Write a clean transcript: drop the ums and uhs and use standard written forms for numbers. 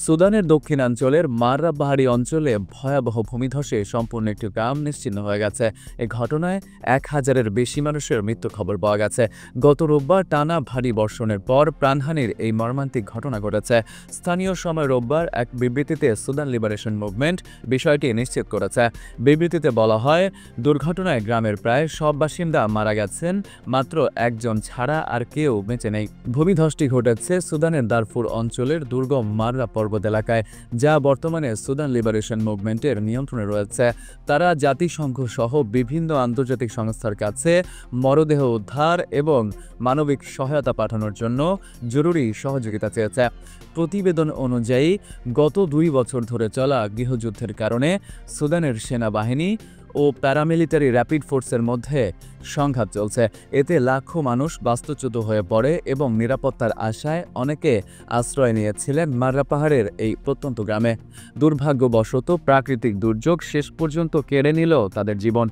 সুদানের দক্ষিণাঞ্চলের মাররা পাহাড়ি অঞ্চলে ভয়াবহ ভূমিধসে সম্পূর্ণ একটি গ্রাম নিশ্চিহ্ন হয়ে গেছে। এই ঘটনায় ১,০০০-এর বেশি মানুষের মৃত্যু খবর পাওয়া গেছে। গত রোববার টানা ভারী বর্ষণের পর প্রাণহানির এই মর্মান্তিক ঘটনা ঘটেছে। স্থানীয় সময় রোববার এক বিবৃতিতে সুদান লিবারেশন মুভমেন্ট বিষয়টি নিশ্চিত করেছে। বিবৃতিতে বলা হয়, দুর্ঘটনায় গ্রামের প্রায় সব বাসিন্দা মারা গেছেন, মাত্র একজন ছাড়া আর কেউ বেঁচে নেই। ভূমিধসটি ঘটেছে সুদানের দারফুর অঞ্চলের দুর্গম মাররা পর্বত এলাকায়, যা বর্তমানে সুদান লিবারেশন মুভমেন্টের নিয়ন্ত্রণে রয়েছে। তারা জাতিসংঘ সহ বিভিন্ন আন্তর্জাতিক সংস্থার কাছে মরদেহ উদ্ধার এবং মানবিক সহায়তা পাঠানোর জন্য জরুরি সহযোগিতা চেয়েছে। প্রতিবেদন অনুযায়ী গত ২ বছর ধরে চলা গৃহযুদ্ধের কারণে সুদানের সেনাবাহিনী ও প্যারামিলিটারি র্যাপিড ফোর্সের মধ্যে সংঘাত চলছে। এতে লাখো মানুষ বাস্তুচ্যুত হয়ে পড়ে এবং নিরাপত্তার আশায় অনেকে আশ্রয় নিয়েছিলেন মাররা পাহাড়ের এই প্রত্যন্ত গ্রামে। দুর্ভাগ্যবশত প্রাকৃতিক দুর্যোগ শেষ পর্যন্ত কেড়ে নিল তাদের জীবন।